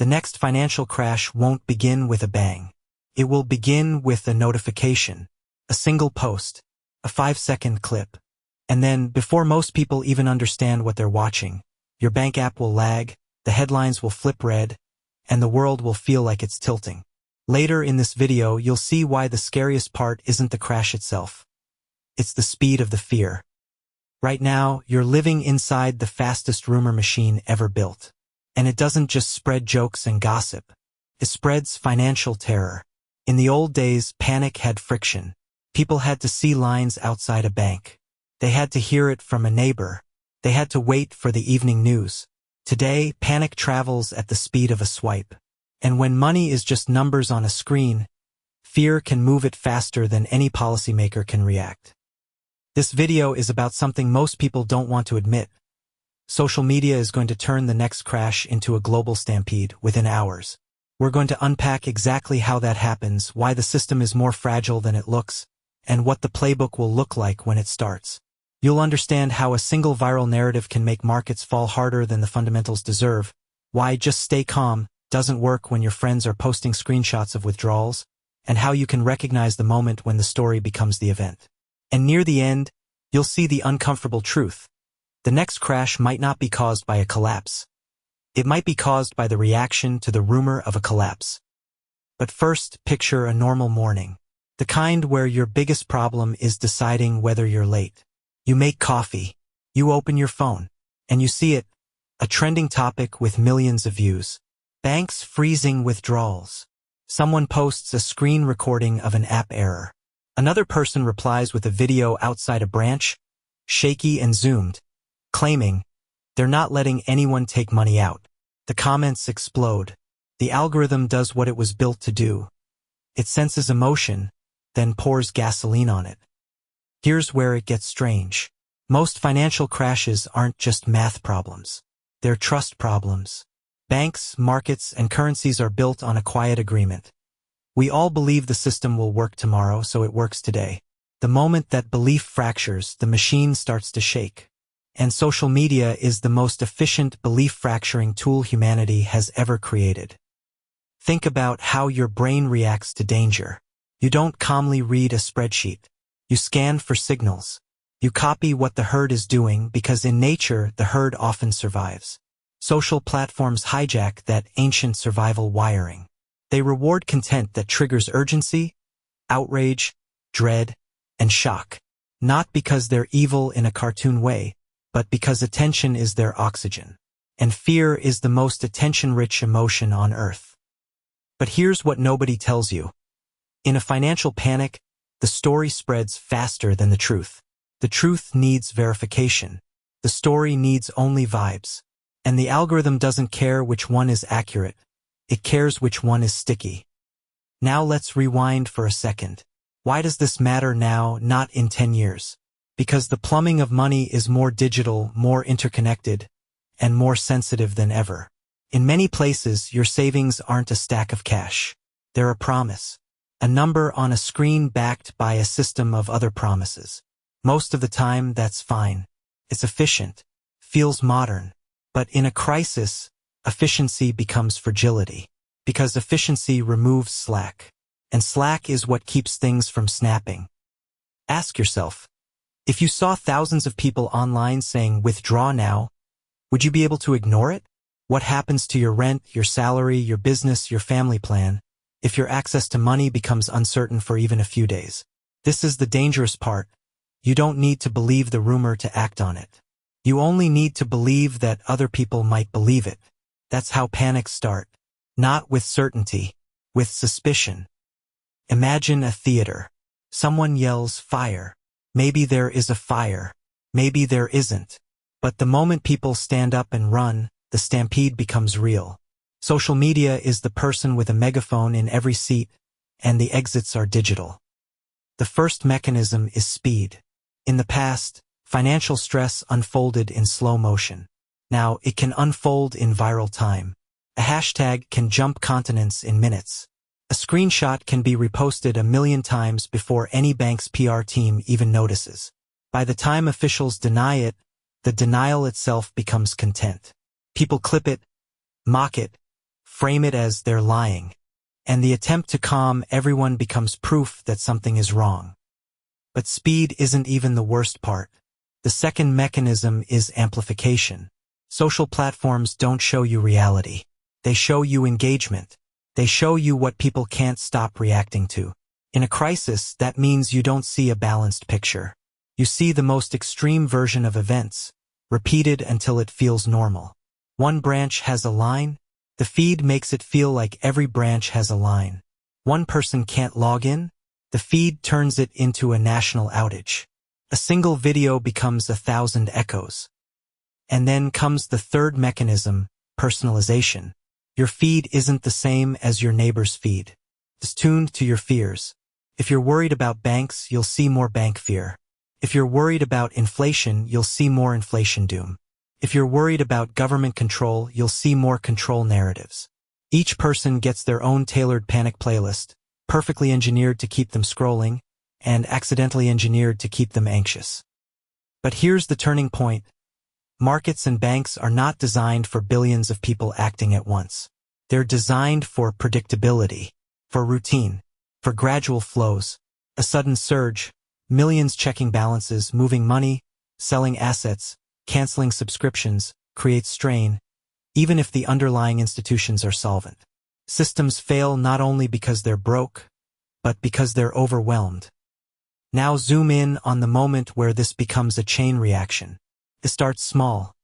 The next financial crash won't begin with a bang. It will begin with a notification, a single post, a 5-second clip. And then, before most people even understand what they're watching, your bank app will lag, the headlines will flip red, and the world will feel like it's tilting. Later in this video, you'll see why the scariest part isn't the crash itself. It's the speed of the fear. Right now, you're living inside the fastest rumor machine ever built. And it doesn't just spread jokes and gossip. It spreads financial terror. In the old days, panic had friction. People had to see lines outside a bank. They had to hear it from a neighbor. They had to wait for the evening news. Today, panic travels at the speed of a swipe. And when money is just numbers on a screen, fear can move it faster than any policymaker can react. This video is about something most people don't want to admit. Social media is going to turn the next crash into a global stampede within hours. We're going to unpack exactly how that happens, why the system is more fragile than it looks, and what the playbook will look like when it starts. You'll understand how a single viral narrative can make markets fall harder than the fundamentals deserve, why just stay calm doesn't work when your friends are posting screenshots of withdrawals, and how you can recognize the moment when the story becomes the event. And near the end, you'll see the uncomfortable truth. The next crash might not be caused by a collapse. It might be caused by the reaction to the rumor of a collapse. But first, picture a normal morning. The kind where your biggest problem is deciding whether you're late. You make coffee, you open your phone, and you see it, a trending topic with millions of views. Banks freezing withdrawals. Someone posts a screen recording of an app error. Another person replies with a video outside a branch, shaky and zoomed, claiming, they're not letting anyone take money out. The comments explode. The algorithm does what it was built to do. It senses emotion, then pours gasoline on it. Here's where it gets strange. Most financial crashes aren't just math problems. They're trust problems. Banks, markets, and currencies are built on a quiet agreement. We all believe the system will work tomorrow, so it works today. The moment that belief fractures, the machine starts to shake. And social media is the most efficient belief-fracturing tool humanity has ever created. Think about how your brain reacts to danger. You don't calmly read a spreadsheet. You scan for signals. You copy what the herd is doing because in nature, the herd often survives. Social platforms hijack that ancient survival wiring. They reward content that triggers urgency, outrage, dread, and shock. Not because they're evil in a cartoon way, but because attention is their oxygen. And fear is the most attention-rich emotion on earth. But here's what nobody tells you. In a financial panic, the story spreads faster than the truth. The truth needs verification. The story needs only vibes. And the algorithm doesn't care which one is accurate. It cares which one is sticky. Now let's rewind for a second. Why does this matter now, not in 10 years? Because the plumbing of money is more digital, more interconnected, and more sensitive than ever. In many places, your savings aren't a stack of cash. They're a promise. A number on a screen backed by a system of other promises. Most of the time, that's fine. It's efficient, feels modern. But in a crisis, efficiency becomes fragility. Because efficiency removes slack. And slack is what keeps things from snapping. Ask yourself, if you saw thousands of people online saying withdraw now, would you be able to ignore it? What happens to your rent, your salary, your business, your family plan, if your access to money becomes uncertain for even a few days? This is the dangerous part. You don't need to believe the rumor to act on it. You only need to believe that other people might believe it. That's how panics start. Not with certainty, with suspicion. Imagine a theater. Someone yells fire. Maybe there is a fire. Maybe there isn't. But the moment people stand up and run, the stampede becomes real. Social media is the person with a megaphone in every seat, and the exits are digital. The first mechanism is speed. In the past, financial stress unfolded in slow motion. Now it can unfold in viral time. A hashtag can jump continents in minutes. A screenshot can be reposted 1 million times before any bank's PR team even notices. By the time officials deny it, the denial itself becomes content. People clip it, mock it, frame it as they're lying, and the attempt to calm everyone becomes proof that something is wrong. But speed isn't even the worst part. The second mechanism is amplification. Social platforms don't show you reality. They show you engagement. They show you what people can't stop reacting to. In a crisis, that means you don't see a balanced picture. You see the most extreme version of events, repeated until it feels normal. One branch has a line. The feed makes it feel like every branch has a line. One person can't log in. The feed turns it into a national outage. A single video becomes 1,000 echoes. And then comes the third mechanism, personalization. Your feed isn't the same as your neighbor's feed. It's tuned to your fears. If you're worried about banks, you'll see more bank fear. If you're worried about inflation, you'll see more inflation doom. If you're worried about government control, you'll see more control narratives. Each person gets their own tailored panic playlist, perfectly engineered to keep them scrolling, and accidentally engineered to keep them anxious. But here's the turning point. Markets and banks are not designed for billions of people acting at once. They're designed for predictability, for routine, for gradual flows, a sudden surge, millions checking balances, moving money, selling assets, canceling subscriptions, creates strain, even if the underlying institutions are solvent. Systems fail not only because they're broke, but because they're overwhelmed. Now zoom in on the moment where this becomes a chain reaction. It starts small.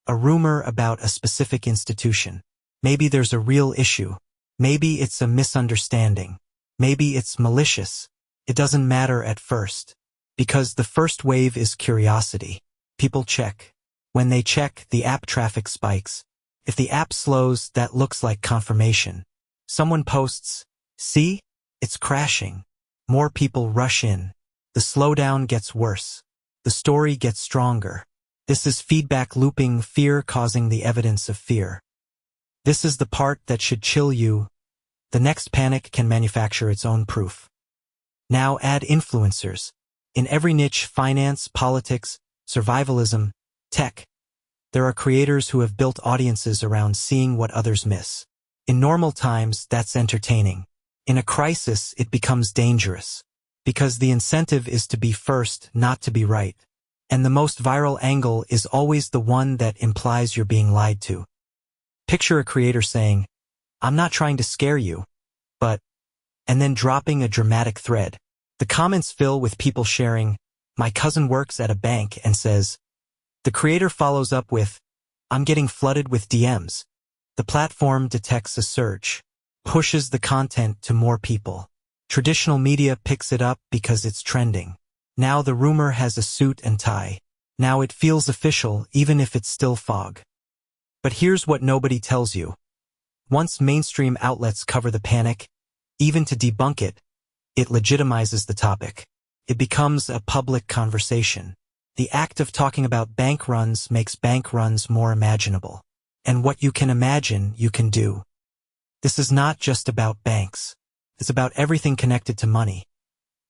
A rumor about a specific institution. Maybe there's a real issue. Maybe it's a misunderstanding. Maybe it's malicious. It doesn't matter at first. Because the first wave is curiosity. People check. When they check, the app traffic spikes. If the app slows, that looks like confirmation. Someone posts, "See? It's crashing." More people rush in. The slowdown gets worse. The story gets stronger. This is feedback looping, fear causing the evidence of fear. This is the part that should chill you. The next panic can manufacture its own proof. Now add influencers. In every niche, finance, politics, survivalism, tech, there are creators who have built audiences around seeing what others miss. In normal times, that's entertaining. In a crisis, it becomes dangerous. Because the incentive is to be first, not to be right. And the most viral angle is always the one that implies you're being lied to. Picture a creator saying, "I'm not trying to scare you, but," and then dropping a dramatic thread. The comments fill with people sharing, "My cousin works at a bank," and says, the creator follows up with, "I'm getting flooded with DMs." The platform detects a surge, pushes the content to more people. Traditional media picks it up because it's trending. Now the rumor has a suit and tie. Now it feels official, even if it's still fog. But here's what nobody tells you. Once mainstream outlets cover the panic, even to debunk it, it legitimizes the topic. It becomes a public conversation. The act of talking about bank runs makes bank runs more imaginable. And what you can imagine, you can do. This is not just about banks. It's about everything connected to money.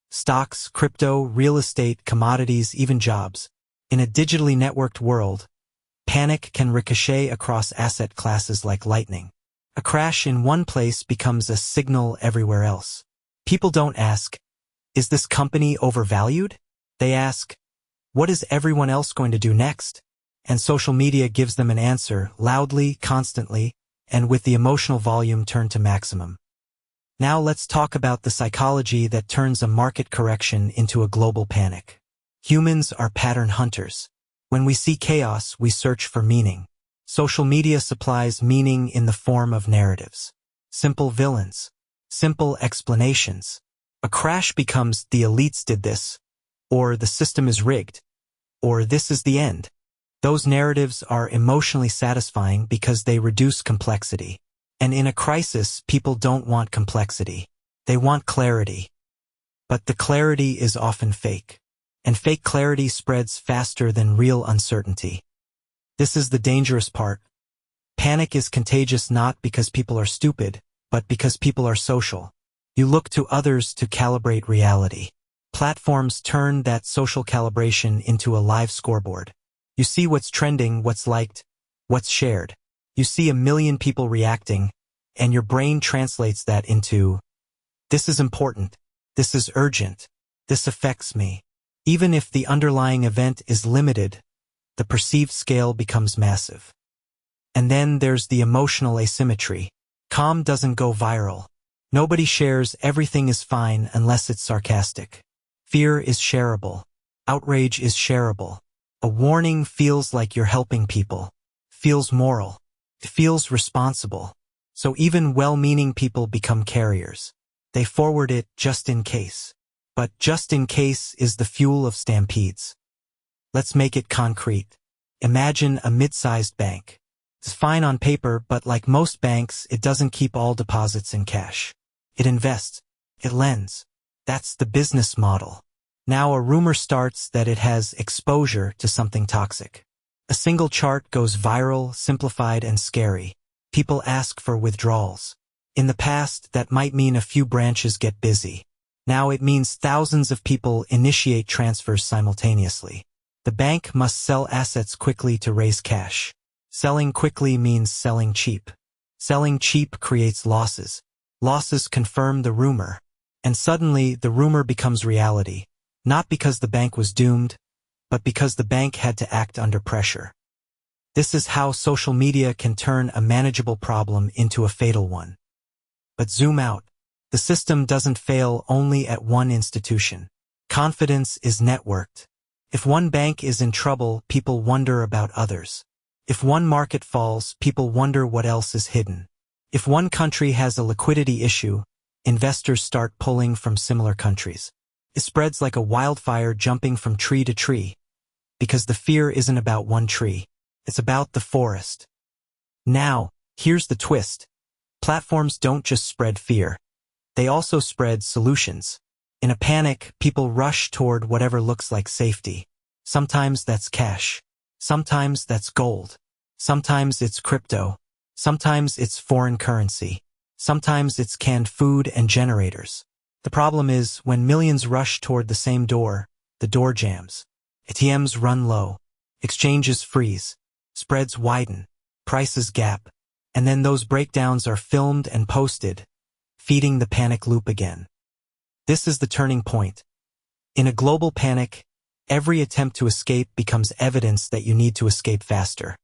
Stocks, crypto, real estate, commodities, even jobs. In a digitally networked world, panic can ricochet across asset classes like lightning. A crash in one place becomes a signal everywhere else. People don't ask, "Is this company overvalued?" They ask, "What is everyone else going to do next?" And social media gives them an answer, loudly, constantly, and with the emotional volume turned to maximum. Now let's talk about the psychology that turns a market correction into a global panic. Humans are pattern hunters. When we see chaos, we search for meaning. Social media supplies meaning in the form of narratives. Simple villains. Simple explanations. A crash becomes "the elites did this," or "the system is rigged," or "this is the end." Those narratives are emotionally satisfying because they reduce complexity. And in a crisis, people don't want complexity. They want clarity. But the clarity is often fake. And fake clarity spreads faster than real uncertainty. This is the dangerous part. Panic is contagious not because people are stupid, but because people are social. You look to others to calibrate reality. Platforms turn that social calibration into a live scoreboard. You see what's trending, what's liked, what's shared. You see 1 million people reacting, and your brain translates that into, this is important, this is urgent, this affects me. Even if the underlying event is limited, the perceived scale becomes massive. And then there's the emotional asymmetry. Calm doesn't go viral. Nobody shares everything is fine unless it's sarcastic. Fear is shareable. Outrage is shareable. A warning feels like you're helping people. Feels moral. It feels responsible. So even well-meaning people become carriers. They forward it just in case. But just in case is the fuel of stampedes. Let's make it concrete. Imagine a mid-sized bank. It's fine on paper, but like most banks, it doesn't keep all deposits in cash. It invests. It lends. That's the business model. Now a rumor starts that it has exposure to something toxic. A single chart goes viral, simplified, and scary. People ask for withdrawals. In the past, that might mean a few branches get busy. Now it means thousands of people initiate transfers simultaneously. The bank must sell assets quickly to raise cash. Selling quickly means selling cheap. Selling cheap creates losses. Losses confirm the rumor. And suddenly, the rumor becomes reality. Not because the bank was doomed, but because the bank had to act under pressure. This is how social media can turn a manageable problem into a fatal one. But zoom out. The system doesn't fail only at one institution. Confidence is networked. If one bank is in trouble, people wonder about others. If one market falls, people wonder what else is hidden. If one country has a liquidity issue, investors start pulling from similar countries. It spreads like a wildfire jumping from tree to tree. Because the fear isn't about one tree. It's about the forest. Now, here's the twist. Platforms don't just spread fear. They also spread solutions. In a panic, people rush toward whatever looks like safety. Sometimes that's cash. Sometimes that's gold. Sometimes it's crypto. Sometimes it's foreign currency. Sometimes it's canned food and generators. The problem is, when millions rush toward the same door, the door jams. ATMs run low. Exchanges freeze. Spreads widen. Prices gap. And then those breakdowns are filmed and posted, feeding the panic loop again. This is the turning point. In a global panic, every attempt to escape becomes evidence that you need to escape faster.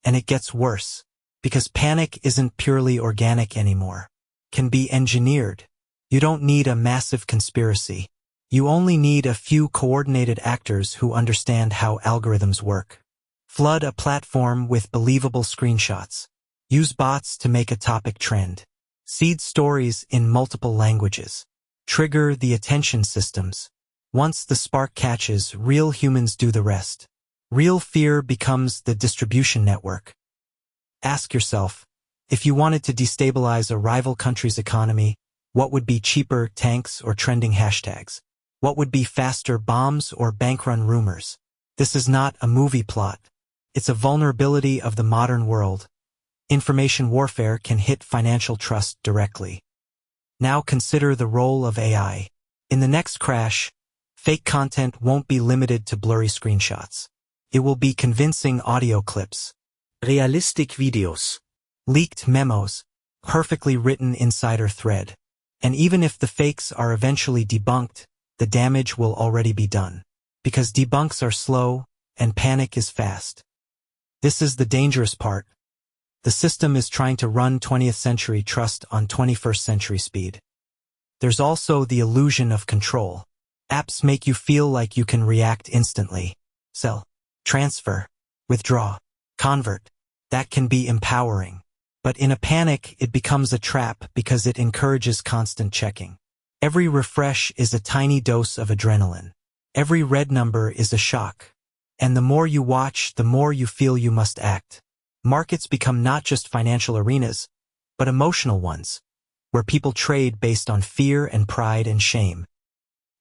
And it gets worse, because panic isn't purely organic anymore. It can be engineered. You don't need a massive conspiracy. You only need a few coordinated actors who understand how algorithms work. Flood a platform with believable screenshots. Use bots to make a topic trend. Seed stories in multiple languages. Trigger the attention systems. Once the spark catches, real humans do the rest. Real fear becomes the distribution network. Ask yourself, if you wanted to destabilize a rival country's economy, what would be cheaper, tanks or trending hashtags? What would be faster, bombs or bank-run rumors? This is not a movie plot. It's a vulnerability of the modern world. Information warfare can hit financial trust directly. Now consider the role of AI. In the next crash, fake content won't be limited to blurry screenshots. It will be convincing audio clips, realistic videos, leaked memos, perfectly written insider thread. And even if the fakes are eventually debunked, the damage will already be done. Because debunks are slow and panic is fast. This is the dangerous part. The system is trying to run 20th century trust on 21st century speed. There's also the illusion of control. Apps make you feel like you can react instantly. Sell, transfer, withdraw, convert. That can be empowering. But in a panic, it becomes a trap because it encourages constant checking. Every refresh is a tiny dose of adrenaline. Every red number is a shock. And the more you watch, the more you feel you must act. Markets become not just financial arenas, but emotional ones, where people trade based on fear and pride and shame.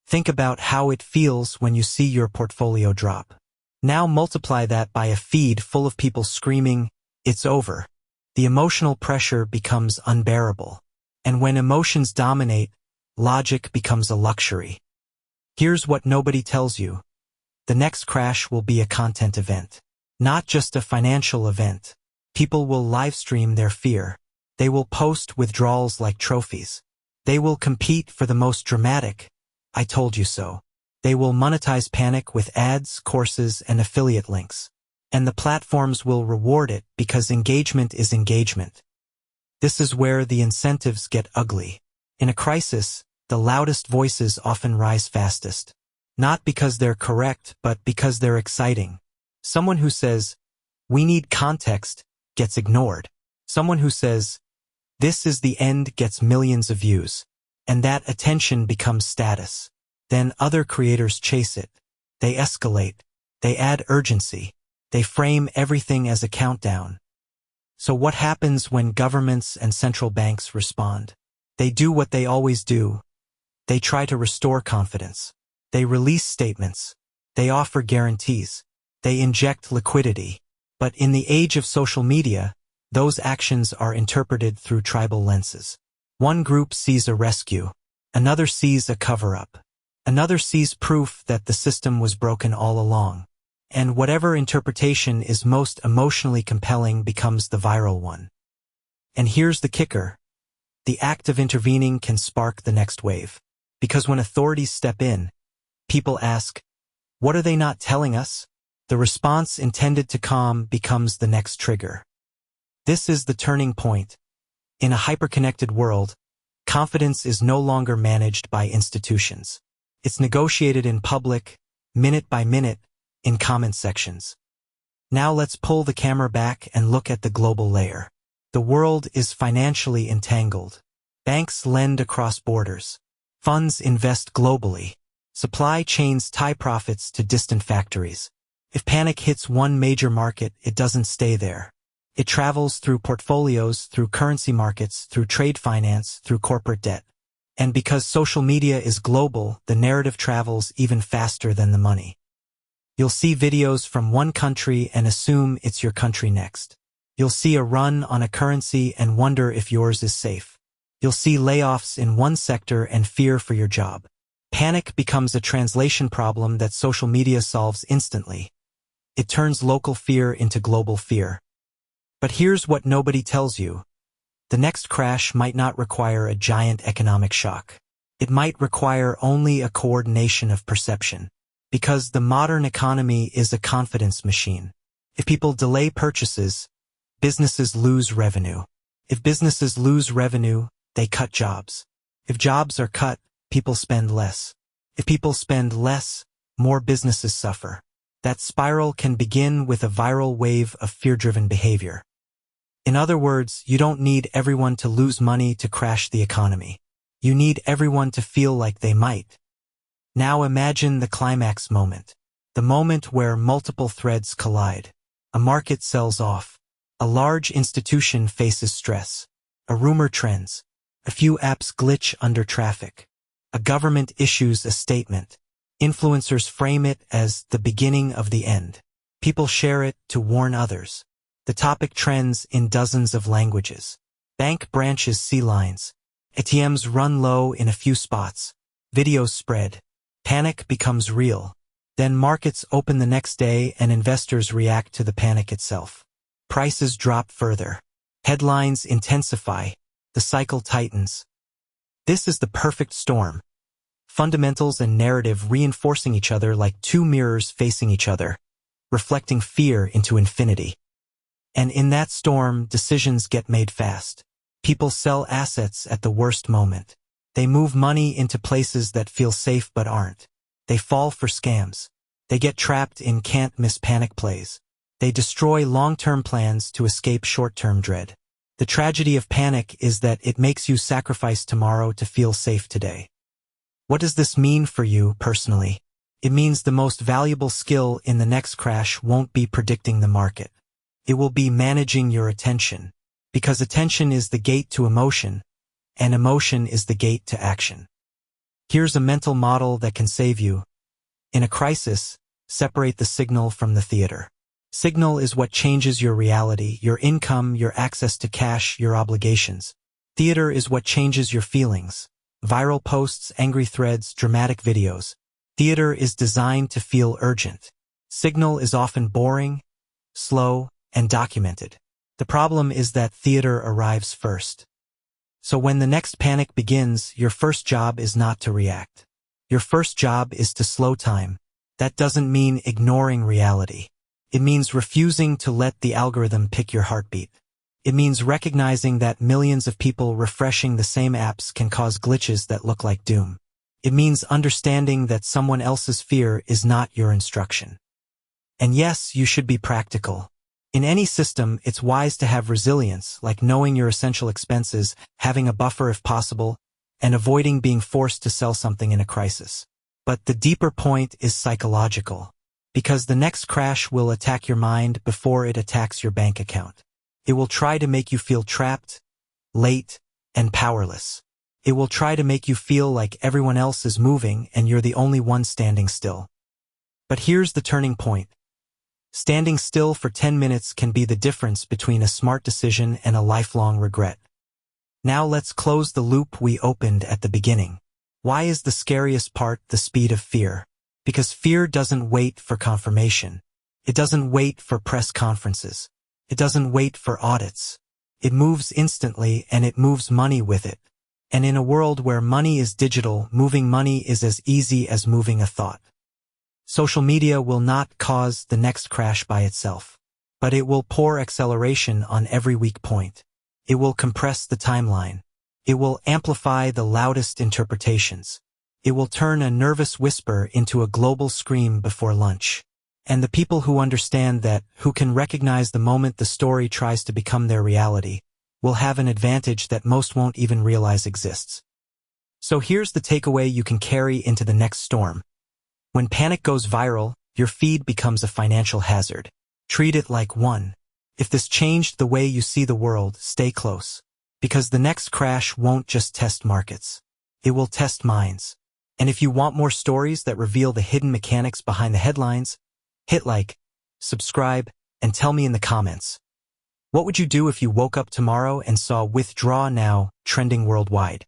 Think about how it feels when you see your portfolio drop. Now multiply that by a feed full of people screaming, "It's over." The emotional pressure becomes unbearable. And when emotions dominate, logic becomes a luxury. Here's what nobody tells you. The next crash will be a content event. Not just a financial event. People will live stream their fear. They will post withdrawals like trophies. They will compete for the most dramatic, "I told you so." They will monetize panic with ads, courses, and affiliate links. And the platforms will reward it because engagement is engagement. This is where the incentives get ugly. In a crisis, the loudest voices often rise fastest. Not because they're correct, but because they're exciting. Someone who says, "We need context," gets ignored. Someone who says, "This is the end," gets millions of views. And that attention becomes status. Then other creators chase it. They escalate. They add urgency. They frame everything as a countdown. So what happens when governments and central banks respond? They do what they always do. They try to restore confidence. They release statements. They offer guarantees. They inject liquidity. But in the age of social media, those actions are interpreted through tribal lenses. One group sees a rescue. Another sees a cover-up. Another sees proof that the system was broken all along. And whatever interpretation is most emotionally compelling becomes the viral one. And here's the kicker. The act of intervening can spark the next wave. Because when authorities step in, people ask, "What are they not telling us?" The response intended to calm becomes the next trigger. This is the turning point. In a hyperconnected world, confidence is no longer managed by institutions. It's negotiated in public, minute by minute, in comment sections. Now let's pull the camera back and look at the global layer. The world is financially entangled. Banks lend across borders. Funds invest globally. Supply chains tie profits to distant factories. If panic hits one major market, it doesn't stay there. It travels through portfolios, through currency markets, through trade finance, through corporate debt. And because social media is global, the narrative travels even faster than the money. You'll see videos from one country and assume it's your country next. You'll see a run on a currency and wonder if yours is safe. You'll see layoffs in one sector and fear for your job. Panic becomes a translation problem that social media solves instantly. It turns local fear into global fear. But here's what nobody tells you. The next crash might not require a giant economic shock. It might require only a coordination of perception. Because the modern economy is a confidence machine. If people delay purchases, businesses lose revenue. If businesses lose revenue, they cut jobs. If jobs are cut, people spend less. If people spend less, more businesses suffer. That spiral can begin with a viral wave of fear-driven behavior. In other words, you don't need everyone to lose money to crash the economy. You need everyone to feel like they might. Now imagine the climax moment. The moment where multiple threads collide. A market sells off. A large institution faces stress. A rumor trends. A few apps glitch under traffic. A government issues a statement. Influencers frame it as the beginning of the end. People share it to warn others. The topic trends in dozens of languages. Bank branches see lines. ATMs run low in a few spots. Videos spread. Panic becomes real. Then markets open the next day and investors react to the panic itself. Prices drop further. Headlines intensify. The cycle tightens. This is the perfect storm. Fundamentals and narrative reinforcing each other like two mirrors facing each other, reflecting fear into infinity. And in that storm, decisions get made fast. People sell assets at the worst moment. They move money into places that feel safe but aren't. They fall for scams. They get trapped in can't-miss panic plays. They destroy long-term plans to escape short-term dread. The tragedy of panic is that it makes you sacrifice tomorrow to feel safe today. What does this mean for you personally? It means the most valuable skill in the next crash won't be predicting the market. It will be managing your attention, because attention is the gate to emotion, and emotion is the gate to action. Here's a mental model that can save you. In a crisis, separate the signal from the theater. Signal is what changes your reality, your income, your access to cash, your obligations. Theater is what changes your feelings. Viral posts, angry threads, dramatic videos. Theater is designed to feel urgent. Signal is often boring, slow, and documented. The problem is that theater arrives first. So when the next panic begins, your first job is not to react. Your first job is to slow time. That doesn't mean ignoring reality. It means refusing to let the algorithm pick your heartbeat. It means recognizing that millions of people refreshing the same apps can cause glitches that look like doom. It means understanding that someone else's fear is not your instruction. And yes, you should be practical. In any system, it's wise to have resilience, like knowing your essential expenses, having a buffer if possible, and avoiding being forced to sell something in a crisis. But the deeper point is psychological, because the next crash will attack your mind before it attacks your bank account. It will try to make you feel trapped, late, and powerless. It will try to make you feel like everyone else is moving and you're the only one standing still. But here's the turning point. Standing still for 10 minutes can be the difference between a smart decision and a lifelong regret. Now let's close the loop we opened at the beginning. Why is the scariest part the speed of fear? Because fear doesn't wait for confirmation. It doesn't wait for press conferences. It doesn't wait for audits. It moves instantly and it moves money with it. And in a world where money is digital, moving money is as easy as moving a thought. Social media will not cause the next crash by itself, but it will pour acceleration on every weak point. It will compress the timeline. It will amplify the loudest interpretations. It will turn a nervous whisper into a global scream before lunch. And the people who understand that, who can recognize the moment the story tries to become their reality, will have an advantage that most won't even realize exists. So here's the takeaway you can carry into the next storm. When panic goes viral, your feed becomes a financial hazard. Treat it like one. If this changed the way you see the world, stay close. Because the next crash won't just test markets. It will test minds. And if you want more stories that reveal the hidden mechanics behind the headlines, hit like, subscribe, and tell me in the comments. What would you do if you woke up tomorrow and saw "Withdraw Now" trending worldwide?